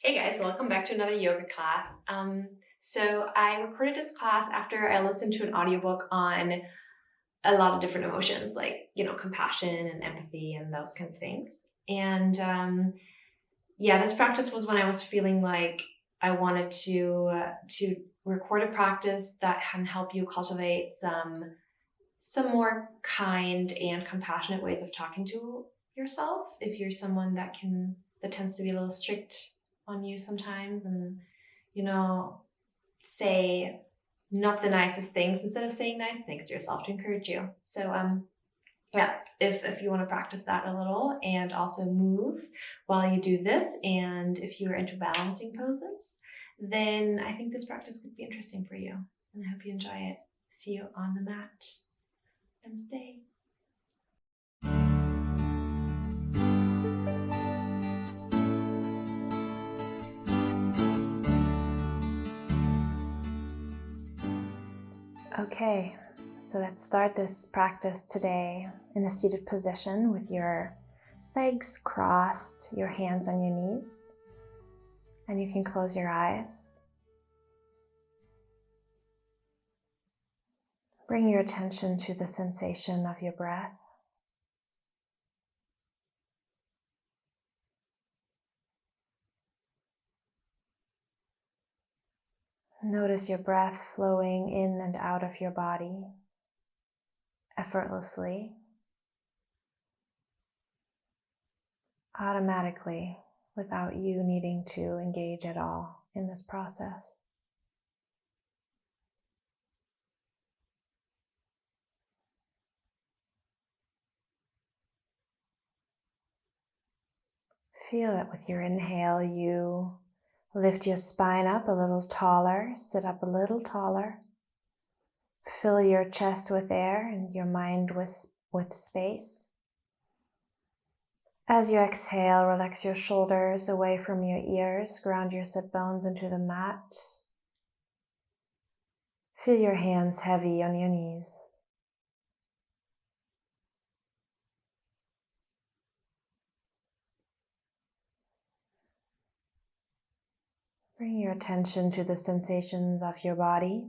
Hey guys, welcome back to another yoga class. So I recorded this class after I listened to an audiobook on a lot of different emotions, like, compassion and empathy and those kind of things. And yeah, this practice was when I was feeling like I wanted to record a practice that can help you cultivate some more kind and compassionate ways of talking to yourself if you're someone that tends to be a little strict on you sometimes and you know say not the nicest things instead of saying nice things to yourself to encourage you. So yeah, if you want to practice that a little and also move while you do this, and if you're into balancing poses, then I think this practice could be interesting for you, and I hope you enjoy it. See you on the mat. Namaste. Okay, so let's start this practice today in a seated position with your legs crossed, your hands on your knees, and you can close your eyes. Bring your attention to the sensation of your breath. Notice your breath flowing in and out of your body effortlessly, automatically, without you needing to engage at all in this process. Feel that with your inhale, you lift your spine up a little taller, sit up a little taller. Fill your chest with air and your mind with space. As you exhale, relax your shoulders away from your ears, ground your sit bones into the mat. Feel your hands heavy on your knees. Bring your attention to the sensations of your body.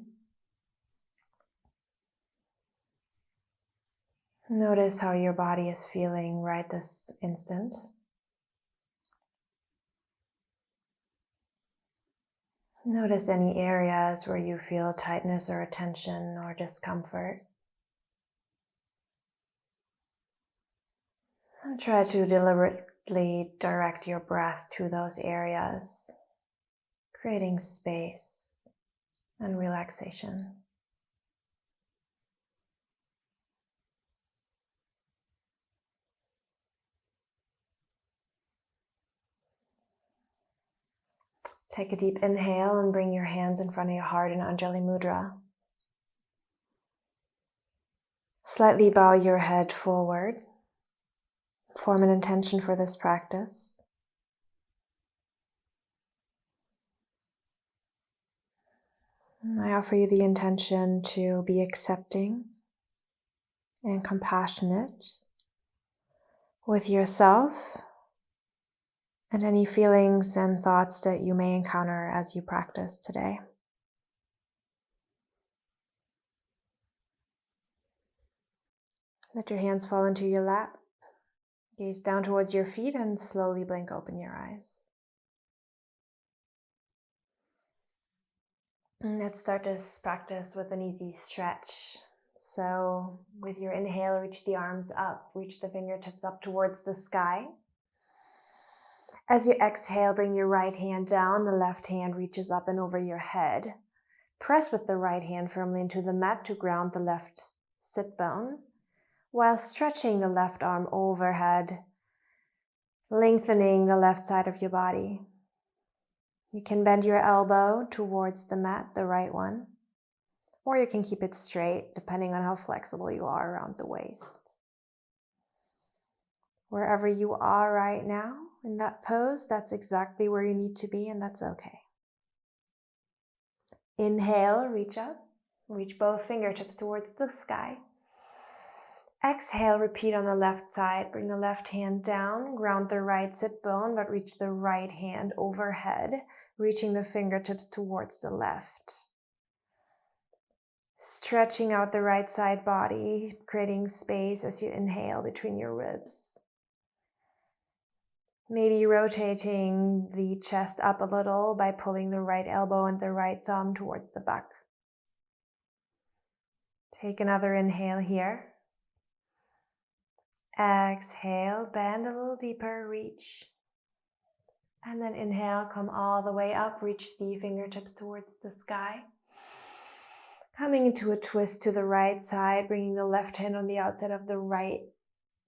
Notice how your body is feeling right this instant. Notice any areas where you feel tightness or tension or discomfort. And try to deliberately direct your breath to those areas, creating space and relaxation. Take a deep inhale and bring your hands in front of your heart in Anjali Mudra. Slightly bow your head forward. Form an intention for this practice. I offer you the intention to be accepting and compassionate with yourself and any feelings and thoughts that you may encounter as you practice today. Let your hands fall into your lap. Gaze down towards your feet and slowly blink open your eyes. And let's start this practice with an easy stretch. So with your inhale, reach the arms up, reach the fingertips up towards the sky. As you exhale, bring your right hand down, the left hand reaches up and over your head. Press with the right hand firmly into the mat to ground the left sit bone, while stretching the left arm overhead, lengthening the left side of your body. You can bend your elbow towards the mat, the right one, or you can keep it straight, depending on how flexible you are around the waist. Wherever you are right now in that pose, that's exactly where you need to be, and that's okay. Inhale, reach up, reach both fingertips towards the sky. Exhale, repeat on the left side. Bring the left hand down, ground the right sit bone, but reach the right hand overhead, reaching the fingertips towards the left. Stretching out the right side body, creating space as you inhale between your ribs. Maybe rotating the chest up a little by pulling the right elbow and the right thumb towards the back. Take another inhale here. Exhale, bend a little deeper, reach. And then inhale, come all the way up, reach the fingertips towards the sky. Coming into a twist to the right side, bringing the left hand on the outside of the right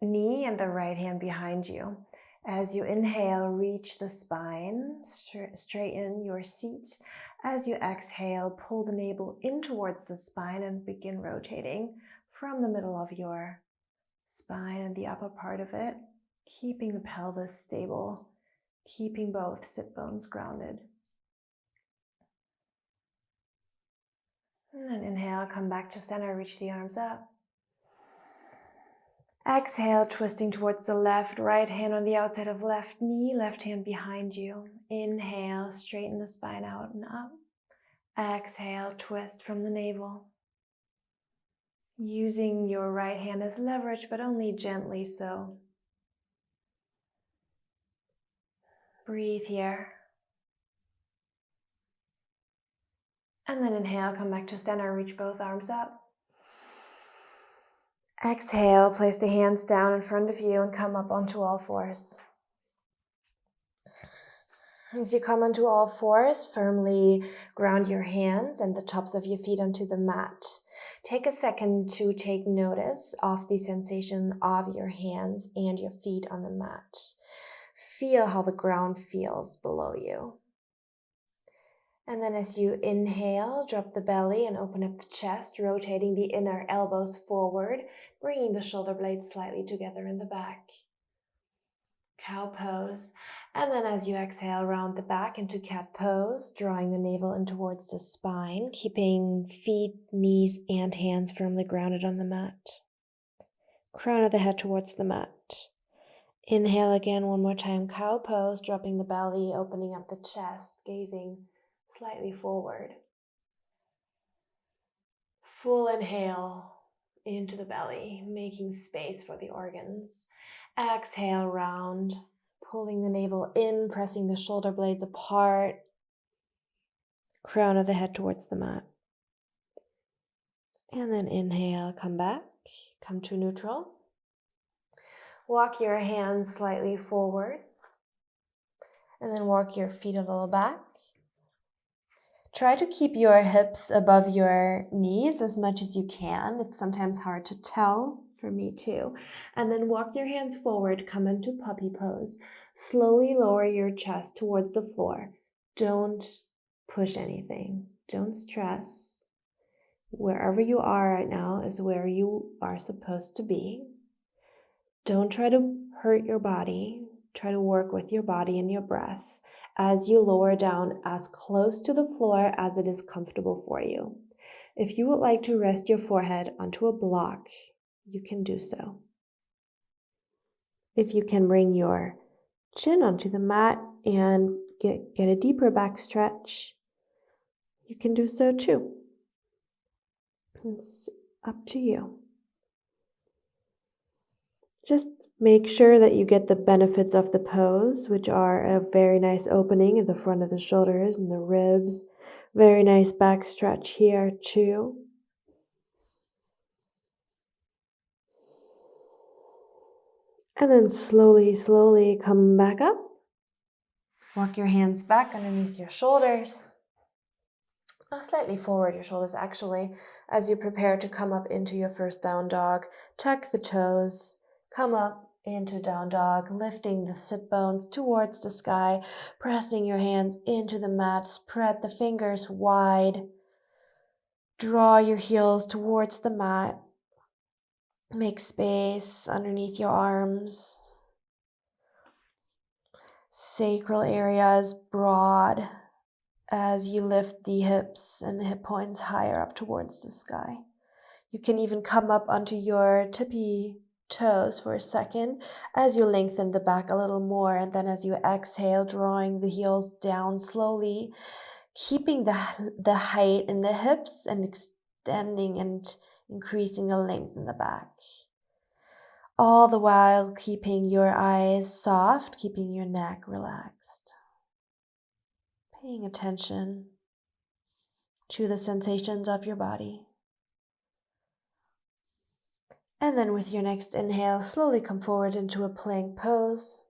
knee and the right hand behind you. As you inhale, reach the spine, straighten your seat. As you exhale, pull the navel in towards the spine and begin rotating from the middle of your spine and the upper part of it, keeping the pelvis stable, keeping both sit bones grounded. And then inhale, come back to center, reach the arms up. Exhale, twisting towards the left, right hand on the outside of left knee, left hand behind you. Inhale, straighten the spine out and up. Exhale, twist from the navel. Using your right hand as leverage, but only gently so. Breathe here. And then inhale, come back to center, reach both arms up. Exhale, place the hands down in front of you and come up onto all fours. As you come onto all fours, firmly ground your hands and the tops of your feet onto the mat. Take a second to take notice of the sensation of your hands and your feet on the mat. Feel how the ground feels below you. And then as you inhale, drop the belly and open up the chest, rotating the inner elbows forward, bringing the shoulder blades slightly together in the back. Cow pose. And then as you exhale, round the back into cat pose, drawing the navel in towards the spine, keeping feet, knees, and hands firmly grounded on the mat. Crown of the head towards the mat. Inhale again, one more time, cow pose, dropping the belly, opening up the chest, gazing slightly forward. Full inhale into the belly, making space for the organs. Exhale, round, pulling the navel in, pressing the shoulder blades apart. Crown of the head towards the mat. And then inhale, come back, come to neutral. Walk your hands slightly forward. And then walk your feet a little back. Try to keep your hips above your knees as much as you can. It's sometimes hard to tell, for me too. And then walk your hands forward, come into puppy pose. Slowly lower your chest towards the floor. Don't push anything. Don't stress. Wherever you are right now is where you are supposed to be. Don't try to hurt your body. Try to work with your body and your breath as you lower down as close to the floor as it is comfortable for you. If you would like to rest your forehead onto a block, you can do so. If you can bring your chin onto the mat and get a deeper back stretch, you can do so too. It's up to you. Just make sure that you get the benefits of the pose, which are a very nice opening in the front of the shoulders and the ribs. Very nice back stretch here too. And then slowly come back up. Walk your hands back underneath your shoulders. Slightly forward, your shoulders actually, as you prepare to come up into your first down dog. Tuck the toes, come up into down dog, lifting the sit bones towards the sky, pressing your hands into the mat, spread the fingers wide, draw your heels towards the mat, make space underneath your arms. Sacral area is broad as you lift the hips and the hip points higher up towards the sky. You can even come up onto your tippy toes for a second as you lengthen the back a little more, and then as you exhale, drawing the heels down slowly, keeping the height in the hips and extending and increasing the length in the back. All the while keeping your eyes soft, keeping your neck relaxed. Paying attention to the sensations of your body. And then with your next inhale, slowly come forward into a plank pose.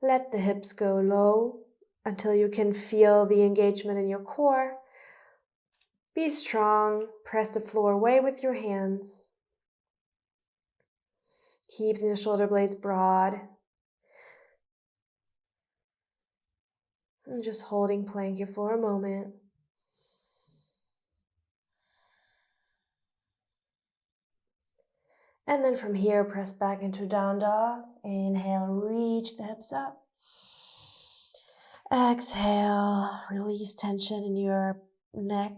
Let the hips go low until you can feel the engagement in your core. Be strong, press the floor away with your hands. Keep the shoulder blades broad. And just holding plank here for a moment. And then from here, press back into down dog. Inhale, reach the hips up. Exhale, release tension in your neck.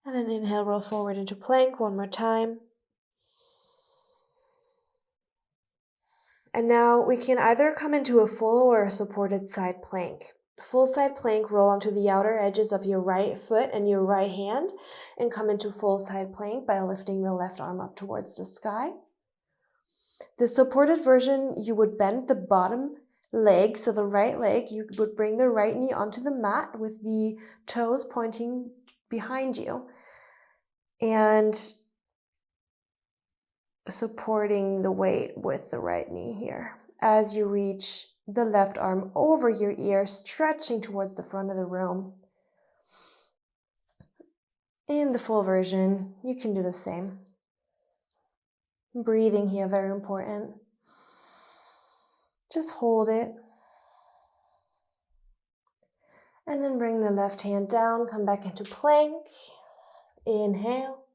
And then inhale, roll forward into plank one more time. And now we can either come into a full or a supported side plank. Full side plank, roll onto the outer edges of your right foot and your right hand and come into full side plank by lifting the left arm up towards the sky. The supported version, you would bend the bottom leg, so the right leg, you would bring the right knee onto the mat with the toes pointing behind you and supporting the weight with the right knee here. As you reach the left arm over your ear, stretching towards the front of the room. In the full version, you can do the same. Breathing here, very important. Just hold it. And then bring the left hand down, come back into plank. Inhale.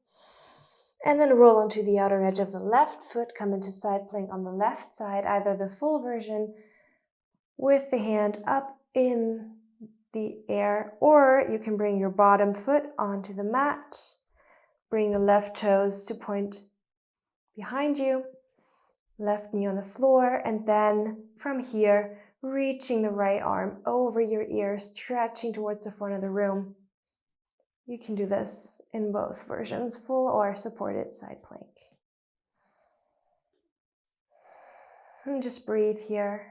And then roll onto the outer edge of the left foot, come into side plank on the left side, either the full version with the hand up in the air, or you can bring your bottom foot onto the mat, bring the left toes to point behind you, left knee on the floor, and then from here, reaching the right arm over your ear, stretching towards the front of the room. You can do this in both versions, full or supported side plank. And just breathe here.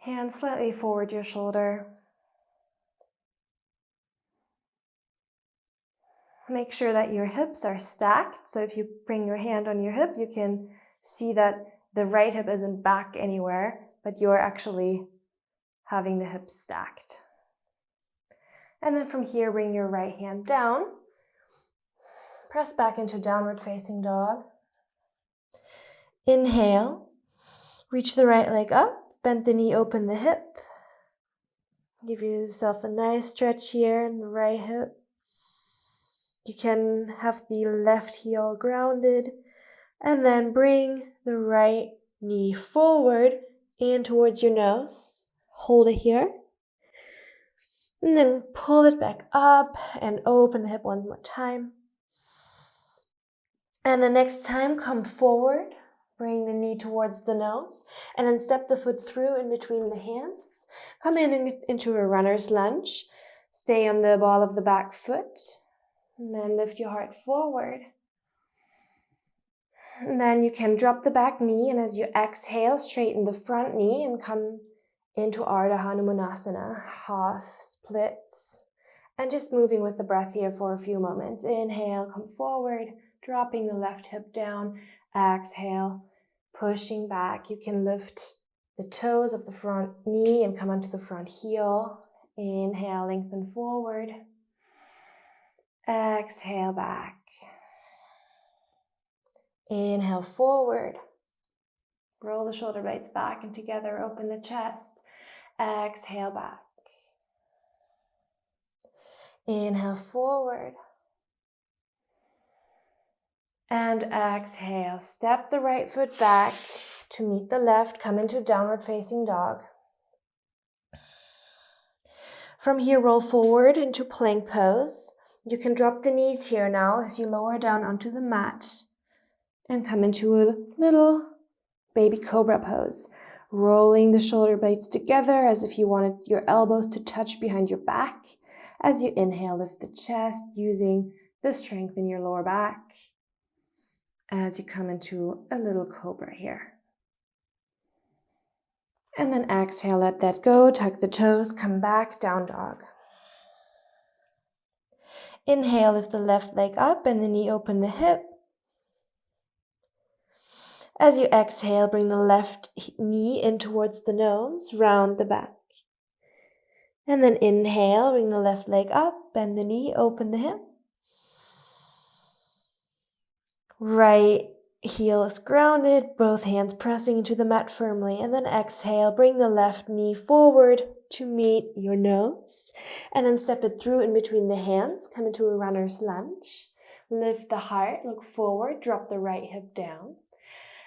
Hand slightly forward your shoulder. Make sure that your hips are stacked. So if you bring your hand on your hip, you can see that the right hip isn't back anywhere, but you're actually having the hips stacked. And then from here, bring your right hand down. Press back into downward facing dog. Inhale. Reach the right leg up. Bend the knee, open the hip. Give yourself a nice stretch here in the right hip. You can have the left heel grounded. And then bring the right knee forward and towards your nose. Hold it here. And then pull it back up and open the hip one more time. And the next time, come forward. Bring the knee towards the nose. And then step the foot through in between the hands. Come into a runner's lunge. Stay on the ball of the back foot. And then lift your heart forward. And then you can drop the back knee. And as you exhale, straighten the front knee and come into Ardha Hanumanasana, half splits. And just moving with the breath here for a few moments. Inhale, come forward, dropping the left hip down. Exhale, pushing back. You can lift the toes of the front knee and come onto the front heel. Inhale, lengthen forward. Exhale, back. Inhale, forward. Roll the shoulder blades back and together, open the chest. Exhale, back. Inhale, forward. And exhale, step the right foot back to meet the left, come into downward facing dog. From here, roll forward into plank pose. You can drop the knees here now as you lower down onto the mat and come into a little baby cobra pose, rolling the shoulder blades together as if you wanted your elbows to touch behind your back. As you inhale, lift the chest using the strength in your lower back as you come into a little cobra here. And then exhale, let that go, tuck the toes, come back, down dog. Inhale, lift the left leg up and the knee open the hip. As you exhale, bring the left knee in towards the nose, round the back. And then inhale, bring the left leg up, bend the knee, open the hip. Right heel is grounded, both hands pressing into the mat firmly. And then exhale, bring the left knee forward to meet your nose. And then step it through in between the hands, come into a runner's lunge. Lift the heart, look forward, drop the right hip down.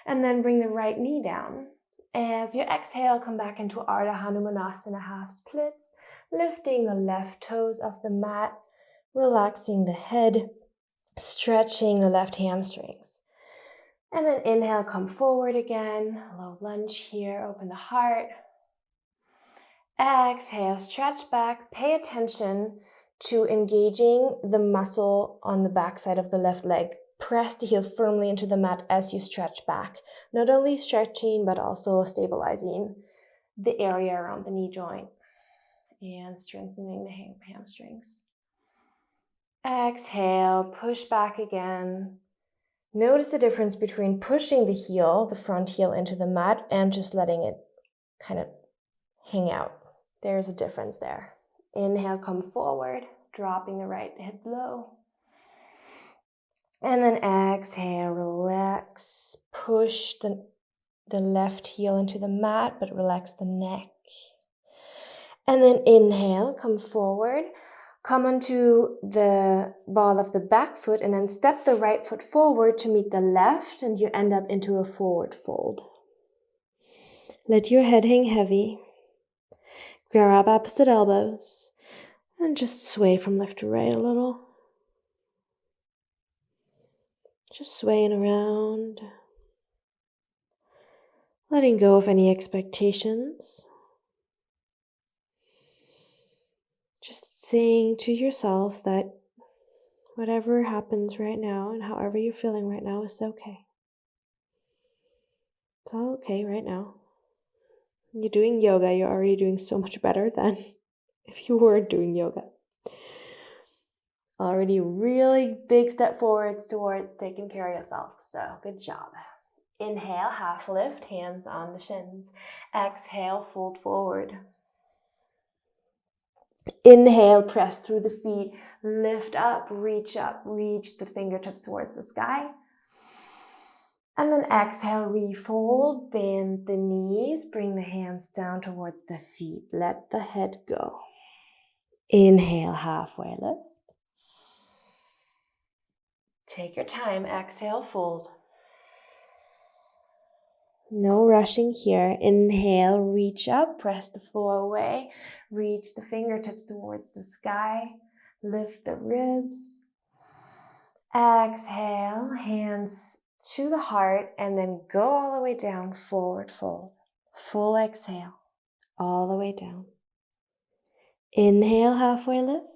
And then bring the right knee down. As you exhale, come back into Ardha Hanumanasana half splits, lifting the left toes off the mat, relaxing the head, stretching the left hamstrings. And then inhale, come forward again, low lunge here, open the heart. Exhale, stretch back, pay attention to engaging the muscle on the backside of the left leg. Press the heel firmly into the mat as you stretch back. Not only stretching, but also stabilizing the area around the knee joint and strengthening the hamstrings. Exhale, push back again. Notice the difference between pushing the heel, the front heel, into the mat and just letting it kind of hang out. There's a difference there. Inhale, come forward, dropping the right hip low. And then exhale, relax, push the left heel into the mat, but relax the neck. And then inhale, come forward, come onto the ball of the back foot, and then step the right foot forward to meet the left, and you end up into a forward fold. Let your head hang heavy. Grab opposite elbows, and just sway from left to right a little. Just swaying around, letting go of any expectations. Just saying to yourself that whatever happens right now and however you're feeling right now is okay. It's all okay right now. You're doing yoga, you're already doing so much better than if you weren't doing yoga. Already a really big step forwards towards taking care of yourself, so good job. Inhale, half lift, hands on the shins. Exhale, fold forward. Inhale, press through the feet, lift up, reach the fingertips towards the sky. And then exhale, refold, bend the knees, bring the hands down towards the feet. Let the head go. Inhale, halfway lift. Take your time, exhale, fold. No rushing here. Inhale, reach up, press the floor away, reach the fingertips towards the sky, lift the ribs. Exhale, hands to the heart, and then go all the way down, forward fold. Full exhale, all the way down. Inhale, halfway lift.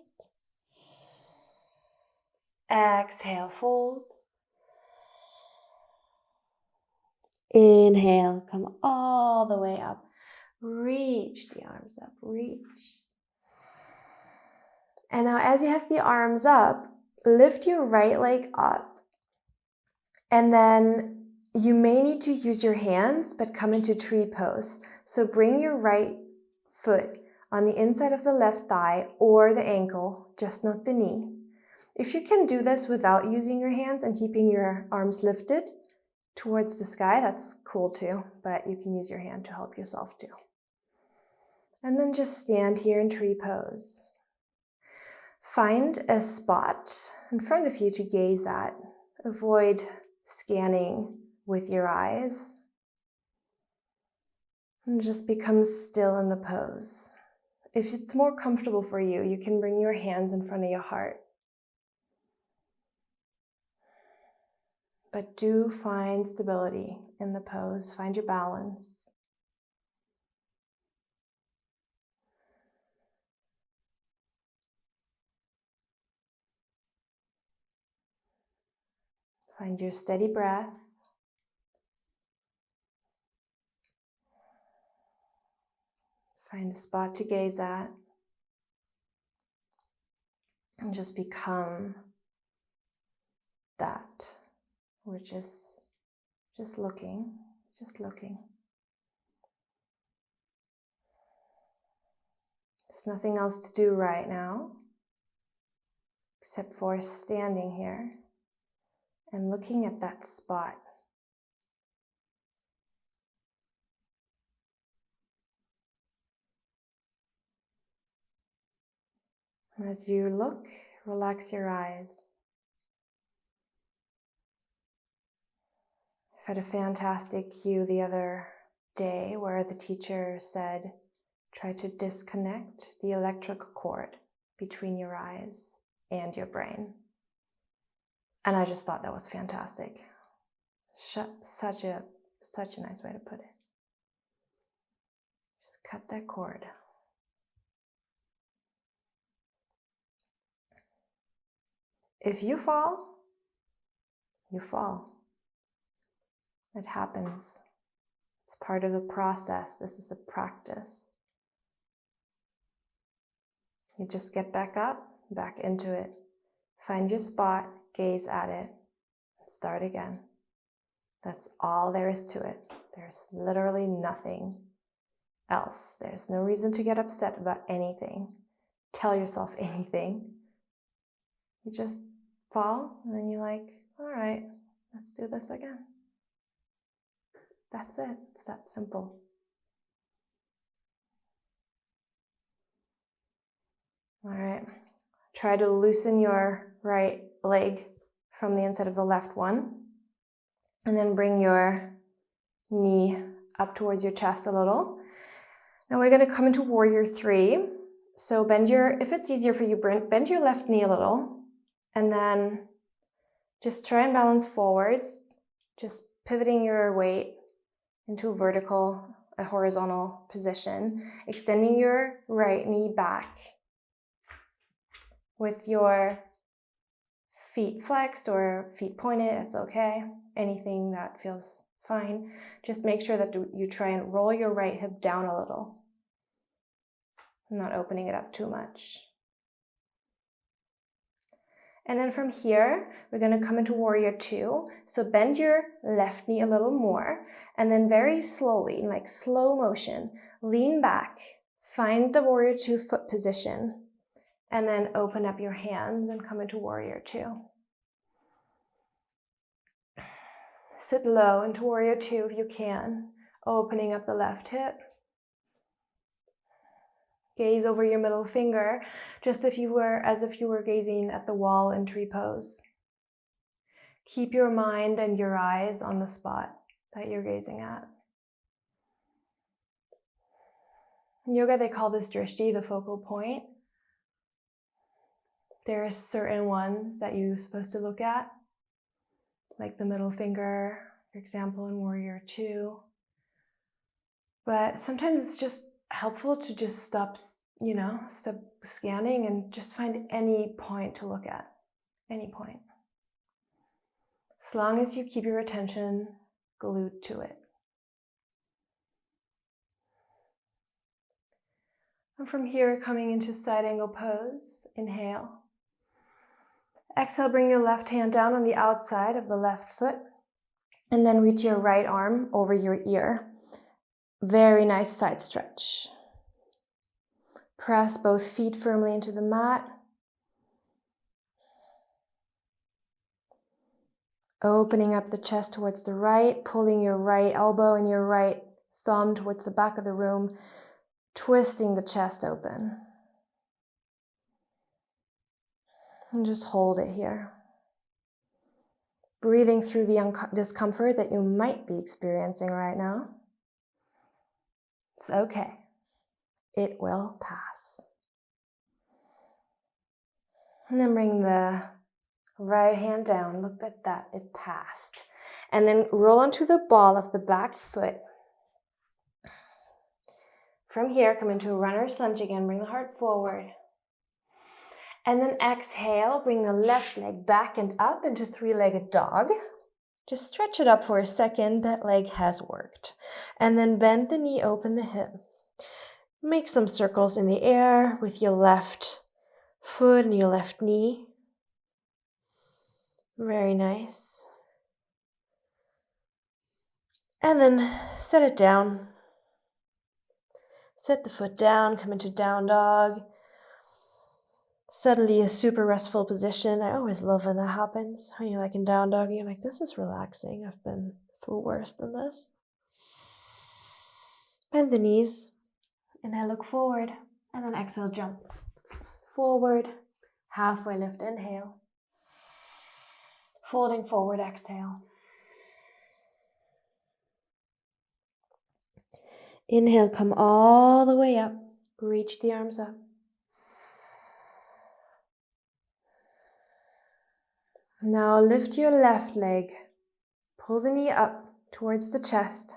Exhale, fold. Inhale, come all the way up. Reach the arms up, reach. And now as you have the arms up, lift your right leg up. And then you may need to use your hands, but come into tree pose. So bring your right foot on the inside of the left thigh or the ankle, just not the knee. If you can do this without using your hands and keeping your arms lifted towards the sky, that's cool too, but you can use your hand to help yourself too. And then just stand here in tree pose. Find a spot in front of you to gaze at. Avoid scanning with your eyes. And just become still in the pose. If it's more comfortable for you, you can bring your hands in front of your heart. but do find stability in the pose. Find your balance. Find your steady breath. Find a spot to gaze at. And just become that. We're just looking, just looking. There's nothing else to do right now, except for standing here and looking at that spot. As you look, relax your eyes. I've had a fantastic cue the other day where the teacher said, try to disconnect the electrical cord between your eyes and your brain. And I just thought that was fantastic. Such a nice way to put it. Just cut that cord. If you fall, you fall. It happens. It's part of the process. This is a practice. You just get back up, back into it. Find your spot, gaze at it, and start again. That's all there is to it. There's literally nothing else. There's no reason to get upset about anything. Tell yourself anything. You just fall, and then you're like, all right, let's do this again. That's it. It's that simple. All right. Try to loosen your right leg from the inside of the left one. And then bring your knee up towards your chest a little. Now we're going to come into Warrior 3. So if it's easier for you, bend your left knee a little. And then just try and balance forwards. Just pivoting your weight into a horizontal position. Extending your right knee back with your feet flexed or feet pointed, it's okay. Anything that feels fine. Just make sure that you try and roll your right hip down a little. Not opening it up too much. And then from here, we're going to come into Warrior 2. So bend your left knee a little more, and then very slowly, in like slow motion, lean back, find the Warrior 2 foot position, and then open up your hands and come into Warrior 2. Sit low into Warrior 2 if you can, opening up the left hip. Gaze over your middle finger, just as if you were gazing at the wall in tree pose. Keep your mind and your eyes on the spot that you're gazing at. In yoga, they call this drishti, the focal point. There are certain ones that you're supposed to look at, like the middle finger, for example, in Warrior 2. But sometimes it's just helpful to just stop scanning and just find any point to look at, any point. As long as you keep your attention glued to it. And from here, coming into side angle pose, inhale. Exhale, bring your left hand down on the outside of the left foot, and then reach your right arm over your ear. Very nice side stretch. Press both feet firmly into the mat. Opening up the chest towards the right, pulling your right elbow and your right thumb towards the back of the room, twisting the chest open. And just hold it here. Breathing through the discomfort that you might be experiencing right now. It's okay. It will pass. And then bring the Right hand down, look at that, it passed. And then roll onto the ball of the back foot. From here, come into a runner's lunge again, bring the heart forward. And then exhale, bring the left leg back and up into three-legged dog. Just stretch it up for a second, that leg has worked. And then bend the knee, open the hip. Make some circles in the air with your left foot and your left knee. Very nice. And then set it down. Set the foot down, come into down dog. Suddenly a super restful position. I always love when that happens. When you're like in down dog, you're like, this is relaxing. I've been through worse than this. Bend the knees. Inhale, look forward. And then exhale, jump. Forward. Halfway lift, inhale. Folding forward, exhale. Inhale, come all the way up. Reach the arms up. Now lift your left leg. Pull the knee up towards the chest.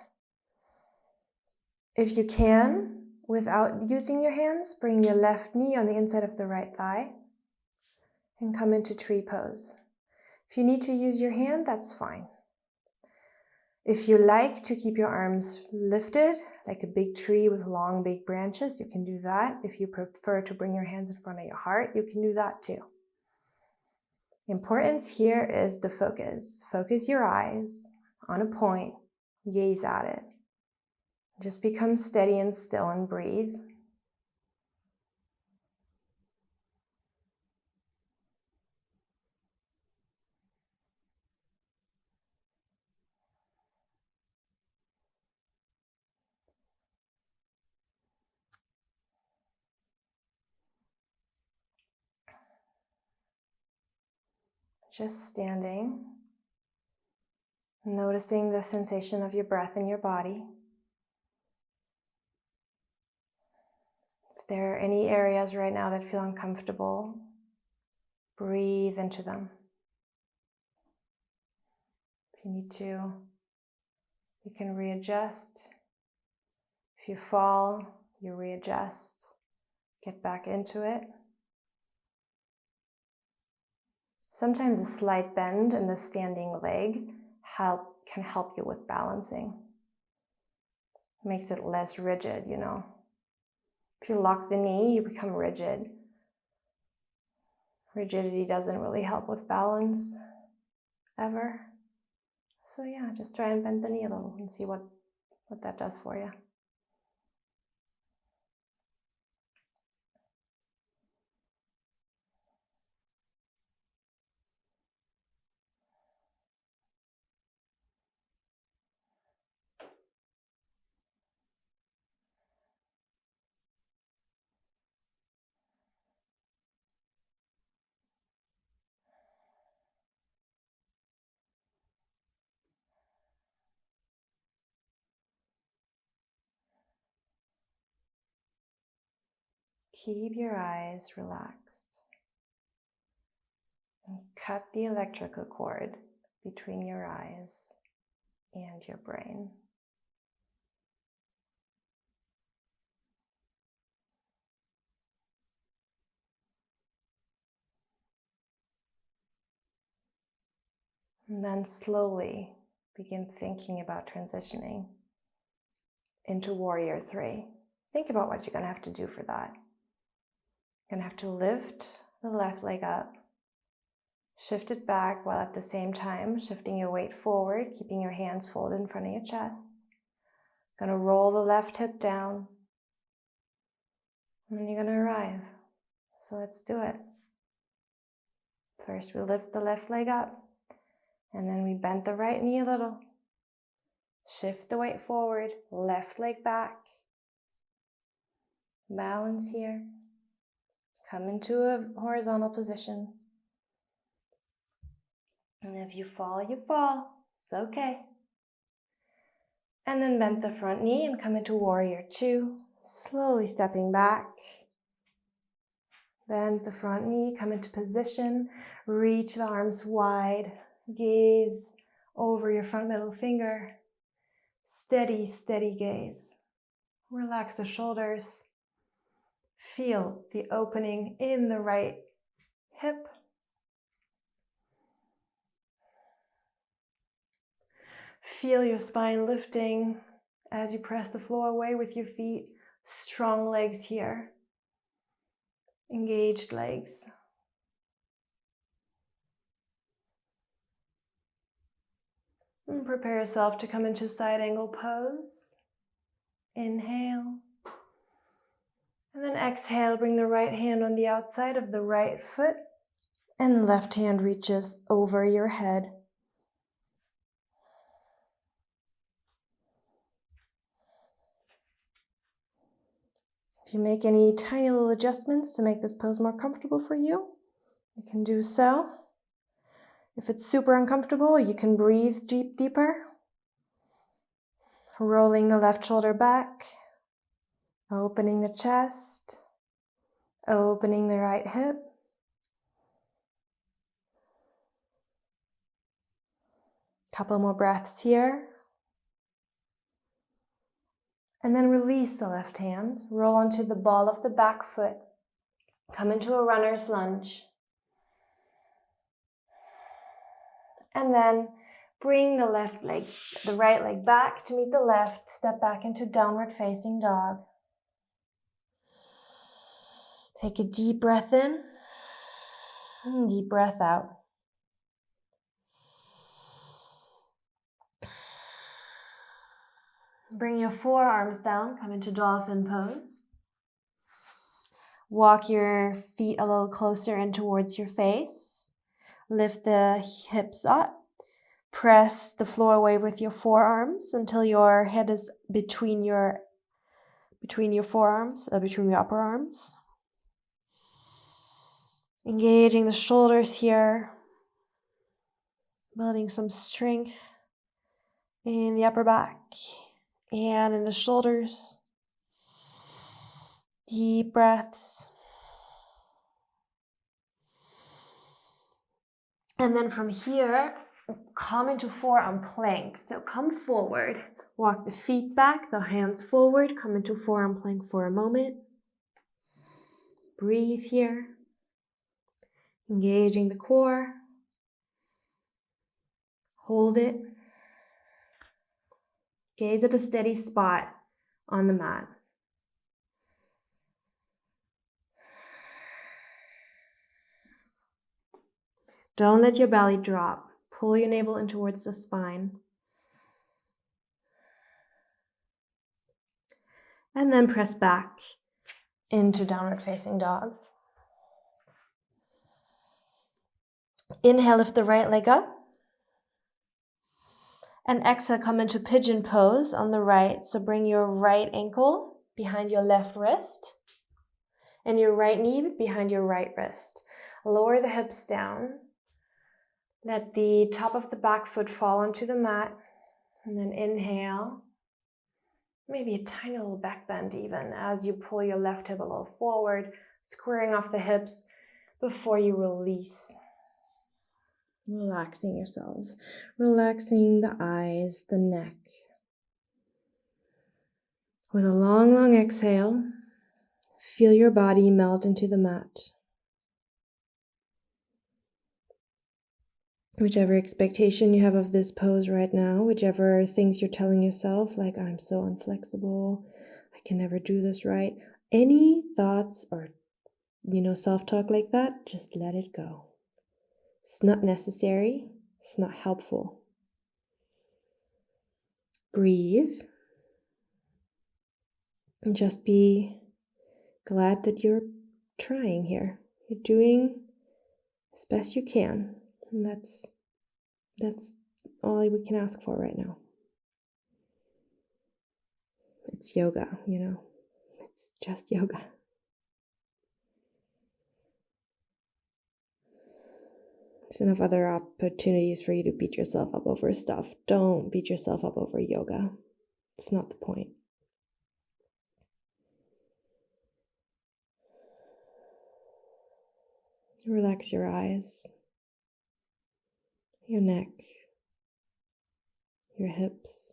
If you can, without using your hands, bring your left knee on the inside of the right thigh and come into tree pose. If you need to use your hand, that's fine. If you like to keep your arms lifted, like a big tree with long, big branches, you can do that. If you prefer to bring your hands in front of your heart, you can do that too. The importance here is the focus. Focus your eyes on a point, gaze at it. Just become steady and still and breathe. Just standing, noticing the sensation of your breath in your body. If there are any areas right now that feel uncomfortable, breathe into them. If you need to, you can readjust. If you fall, you readjust. Get back into it. Sometimes a slight bend in the standing leg can help you with balancing. Makes it less rigid, you know. If you lock the knee, you become rigid. Rigidity doesn't really help with balance, ever. So yeah, just try and bend the knee a little and see what that does for you. Keep your eyes relaxed and cut the electrical cord between your eyes and your brain. And then slowly begin thinking about transitioning into Warrior 3. Think about what you're going to have to do for that. You're going to have to lift the left leg up, shift it back while at the same time shifting your weight forward, keeping your hands folded in front of your chest. Going to roll the left hip down, and then you're going to arrive. So let's do it. First we lift the left leg up, and then we bend the right knee a little. Shift the weight forward, left leg back. Balance here. Come into a horizontal position. And if you fall, you fall. It's okay. And then bend the front knee and come into Warrior 2. Slowly stepping back. Bend the front knee, come into position, reach the arms wide, gaze over your front middle finger. Steady, steady gaze. Relax the shoulders. Feel the opening in the right hip. Feel your spine lifting as you press the floor away with your feet. Strong legs here. Engaged legs. And prepare yourself to come into side angle pose. Inhale. And then exhale, bring the right hand on the outside of the right foot. And the left hand reaches over your head. If you make any tiny little adjustments to make this pose more comfortable for you, you can do so. If it's super uncomfortable, you can breathe deeper. Rolling the left shoulder back, opening the chest, opening the right hip. Couple more breaths here. And then release the left hand, roll onto the ball of the back foot. Come into a runner's lunge. And then bring the right leg back to meet the left. Step back into downward facing dog. Take a deep breath in and deep breath out. Bring your forearms down, come into dolphin pose. Walk your feet a little closer in towards your face. Lift the hips up. Press the floor away with your forearms until your head is between your upper arms. Engaging the shoulders here. Building some strength in the upper back and in the shoulders. Deep breaths. And then from here, come into forearm plank. So come forward, walk the feet back, the hands forward, come into forearm plank for a moment. Breathe here. Engaging the core. Hold it. Gaze at a steady spot on the mat. Don't let your belly drop. Pull your navel in towards the spine. And then press back into downward facing dog. Inhale, lift the right leg up. And exhale, come into pigeon pose on the right. So bring your right ankle behind your left wrist and your right knee behind your right wrist. Lower the hips down. Let the top of the back foot fall onto the mat. And then inhale. Maybe a tiny little back bend even as you pull your left hip a little forward, squaring off the hips before you release. Relaxing yourself, relaxing the eyes, the neck. With a long, long exhale, feel your body melt into the mat. Whichever expectation you have of this pose right now, whichever things you're telling yourself, like I'm so inflexible, I can never do this right. Any thoughts or, self-talk like that, just let it go. It's not necessary. It's not helpful. Breathe. And just be glad that you're trying here. You're doing as best you can. And that's all we can ask for right now. It's yoga, It's just yoga. There's enough other opportunities for you to beat yourself up over stuff. Don't beat yourself up over yoga. It's not the point. Relax your eyes, your neck, your hips.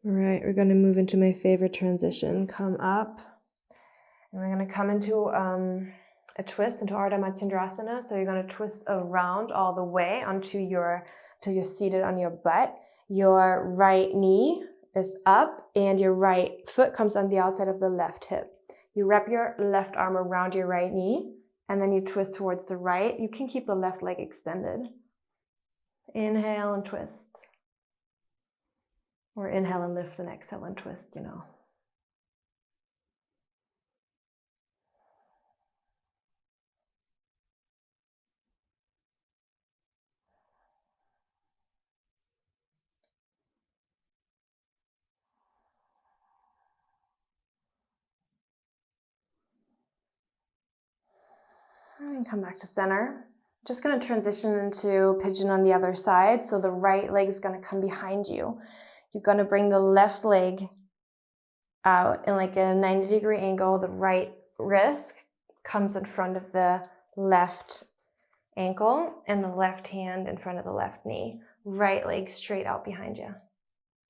All right, we're going to move into my favorite transition. Come up, and we're going to come into a twist, into Ardha Matsyendrasana. So you're going to twist around all the way till you're seated on your butt. Your right knee is up, and your right foot comes on the outside of the left hip. You wrap your left arm around your right knee, and then you twist towards the right. You can keep the left leg extended. Inhale and twist. Or inhale and lift and exhale and twist, you know. And come back to center. Just going to transition into pigeon on the other side. So the right leg is going to come behind you. You're going to bring the left leg out in like a 90-degree angle. The right wrist comes in front of the left ankle and the left hand in front of the left knee. Right leg straight out behind you.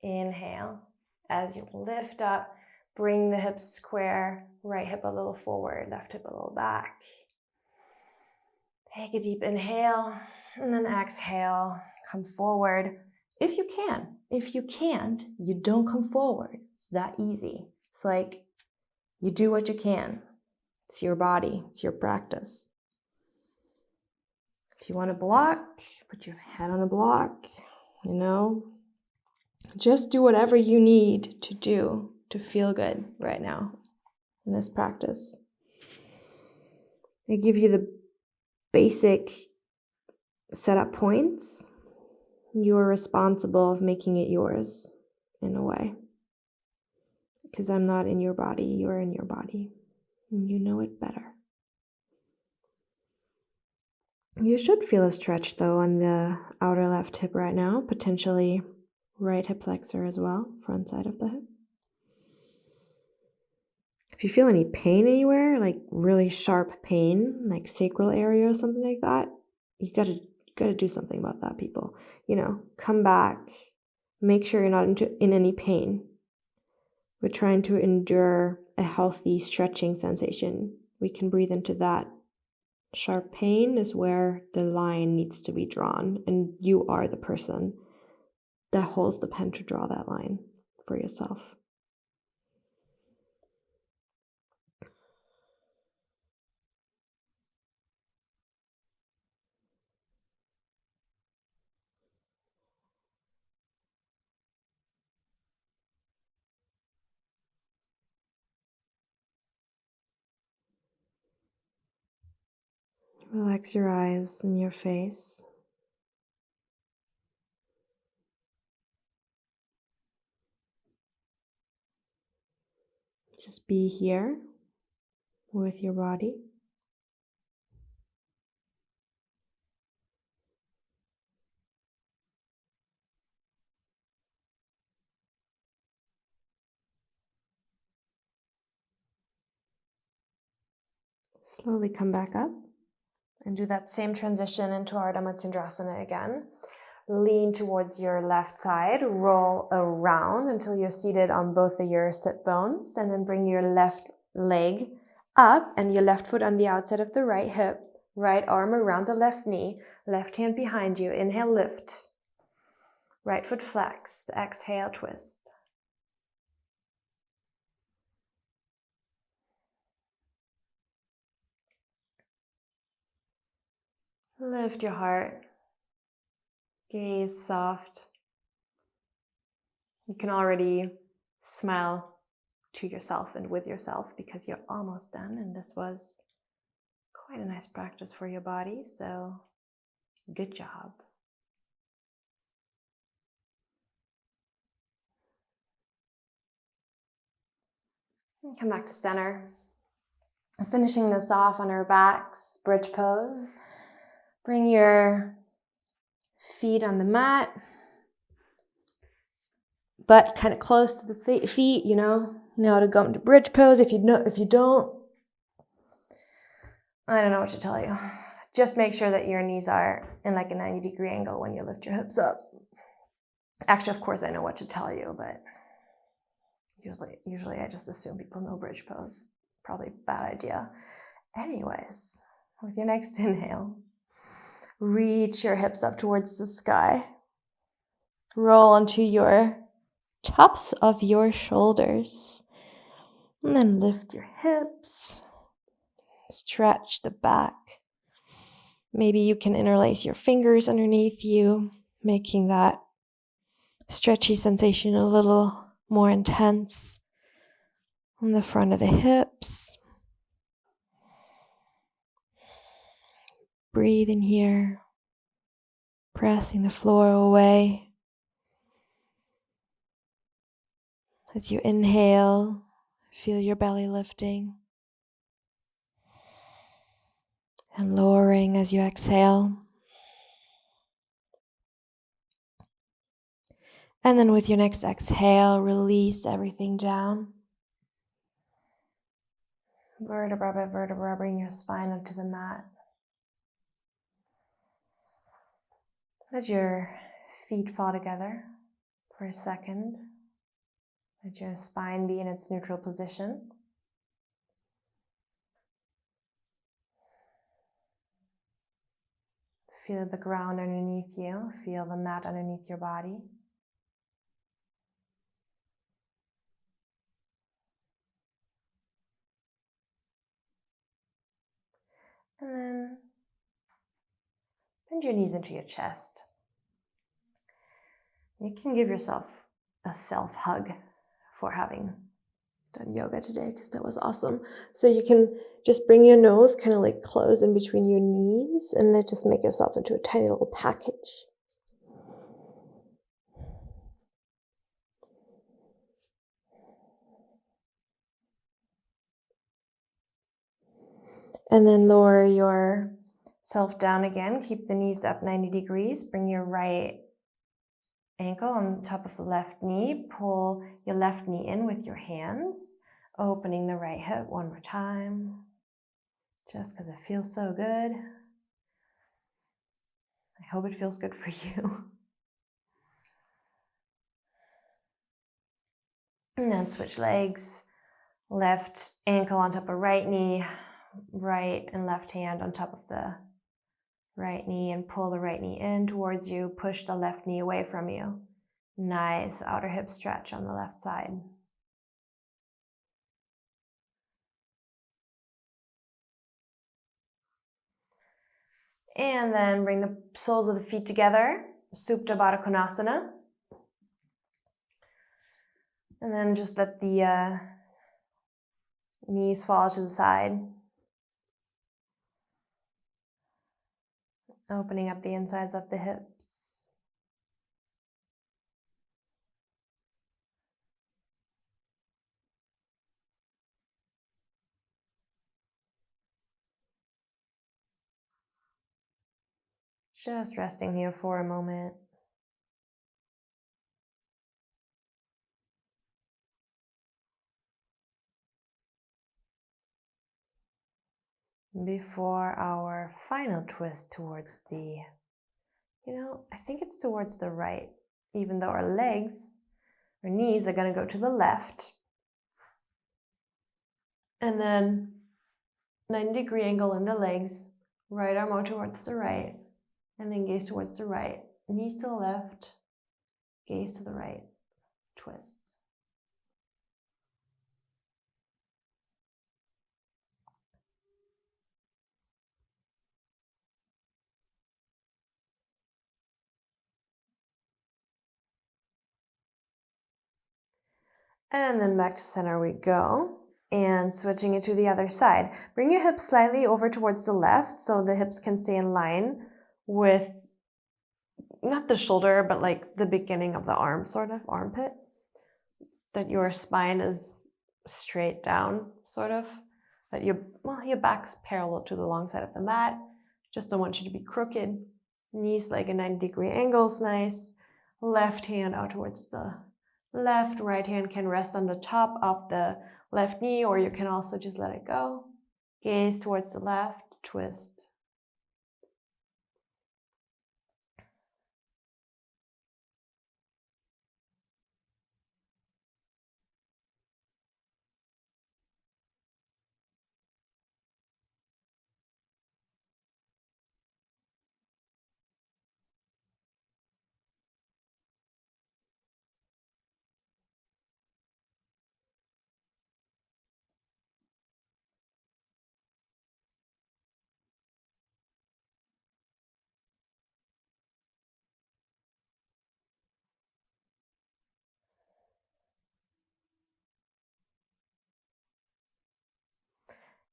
Inhale. As you lift up, bring the hips square, right hip a little forward, left hip a little back. Take a deep inhale and then exhale. Come forward if you can. If you can't, you don't come forward. It's that easy. It's like you do what you can. It's your body. It's your practice. If you want to block, put your head on a block, you know. Just do whatever you need to do to feel good right now in this practice. I give you the basic setup points. You're responsible of making it yours in a way. Because I'm not in your body, you're in your body. And you know it better. You should feel a stretch though on the outer left hip right now, potentially right hip flexor as well, front side of the hip. If you feel any pain anywhere, like really sharp pain, like sacral area or something like that, you gotta do something about that, people. You know, come back, make sure you're not in any pain. We're trying to endure a healthy stretching sensation. We can breathe into that. Sharp pain is where the line needs to be drawn, and you are the person that holds the pen to draw that line for yourself. Relax your eyes and your face. Just be here with your body. Slowly come back up and do that same transition into Ardha Matsyendrasana again. Lean towards your left side, roll around until you're seated on both of your sit bones, and then bring your left leg up and your left foot on the outside of the right hip, right arm around the left knee, left hand behind you. Inhale, lift. Right foot flexed. Exhale, twist. Lift your heart. Gaze soft. You can already smile to yourself and with yourself because you're almost done, and this was quite a nice practice for your body, so good job. And come back to center. Finishing this off on our backs, bridge pose. Bring your feet on the mat, butt kind of close to the feet, you know how to go into bridge pose. If you don't, I don't know what to tell you. Just make sure that your knees are in like a 90-degree angle when you lift your hips up. Actually, of course, I know what to tell you, but usually I just assume people know bridge pose. Probably a bad idea. Anyways, with your next inhale, reach your hips up towards the sky. Roll onto your tops of your shoulders. And then lift your hips. Stretch the back. Maybe you can interlace your fingers underneath you, making that stretchy sensation a little more intense on the front of the hips. Breathe in here, pressing the floor away. As you inhale, feel your belly lifting and lowering as you exhale. And then with your next exhale, release everything down. Vertebra by vertebra, bring your spine up to the mat. Let your feet fall together for a second. Let your spine be in its neutral position. Feel the ground underneath you. Feel the mat underneath your body. And then bend your knees into your chest. You can give yourself a self-hug for having done yoga today, because that was awesome. So you can just bring your nose kind of like close in between your knees and then just make yourself into a tiny little package. And then lower yourself down again. Keep the knees up 90 degrees. Bring your right ankle on top of the left knee. Pull your left knee in with your hands. Opening the right hip one more time. Just because it feels so good. I hope it feels good for you. And then switch legs. Left ankle on top of right knee. Right and left hand on top of the right knee, and pull the right knee in towards you. Push the left knee away from you. Nice outer hip stretch on the left side. And then bring the soles of the feet together. Supta Baddha Konasana. And then just let the knees fall to the side. Opening up the insides of the hips. Just resting here for a moment. Before our final twist towards the, I think it's towards the right, even though our knees are going to go to the left. And then 90-degree angle in the legs, right arm out towards the right, and then gaze towards the right. Knees to the left, gaze to the right, twist. And then back to center we go. And switching it to the other side. Bring your hips slightly over towards the left so the hips can stay in line with, not the shoulder, but like the beginning of the arm, sort of, armpit. That your spine is straight down, sort of. but your back's parallel to the long side of the mat. Just don't want you to be crooked. Knees like a 90-degree angle is nice. Left hand out towards the left. Right hand can rest on the top of the left knee, or you can also just let it go. Gaze towards the left, twist.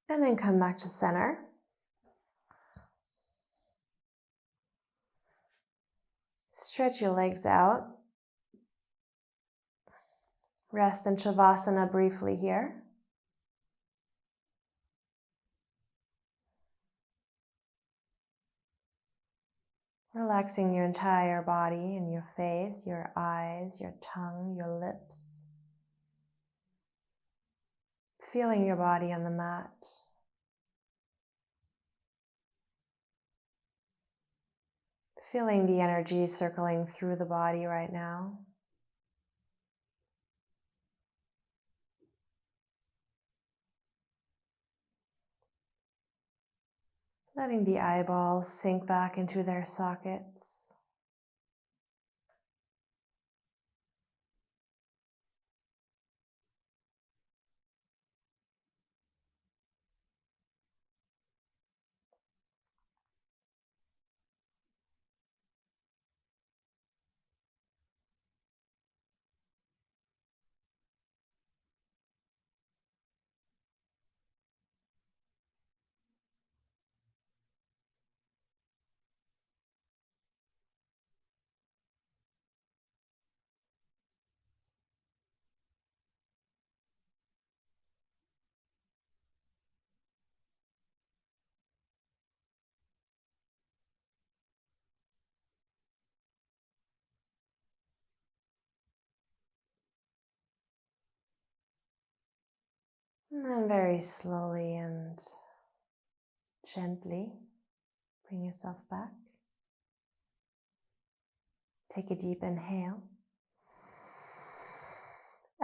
And then come back to center. Stretch your legs out. Rest in Shavasana briefly here. Relaxing your entire body and your face, your eyes, your tongue, your lips. Feeling your body on the mat. Feeling the energy circling through the body right now. Letting the eyeballs sink back into their sockets. And then very slowly and gently bring yourself back. Take a deep inhale.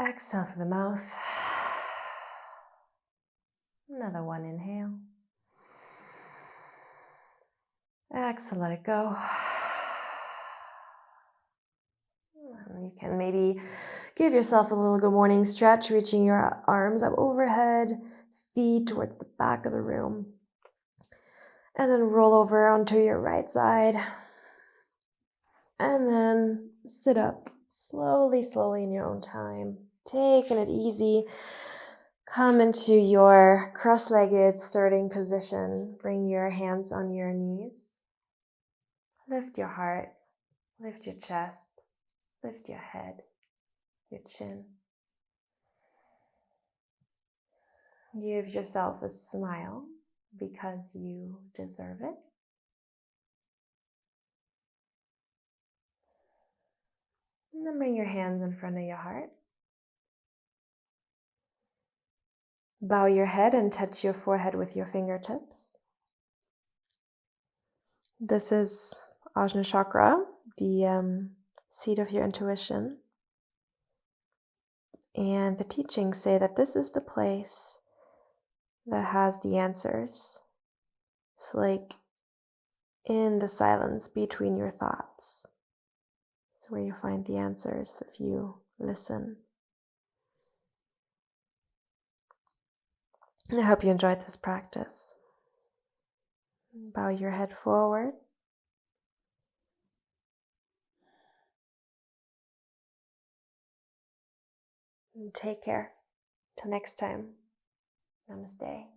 Exhale through the mouth. Another one, inhale. Exhale, let it go. And you can maybe give yourself a little good morning stretch, reaching your arms up overhead, feet towards the back of the room. And then roll over onto your right side. And then sit up slowly, slowly in your own time. Taking it easy. Come into your cross-legged starting position. Bring your hands on your knees. Lift your heart. Lift your chest. Lift your head. Your chin. Give yourself a smile because you deserve it. And then bring your hands in front of your heart. Bow your head and touch your forehead with your fingertips. This is Ajna Chakra, the seat of your intuition. And the teachings say that this is the place that has the answers. It's like in the silence between your thoughts. It's where you find the answers if you listen. I hope you enjoyed this practice. Bow your head forward. And take care. Till next time. Namaste.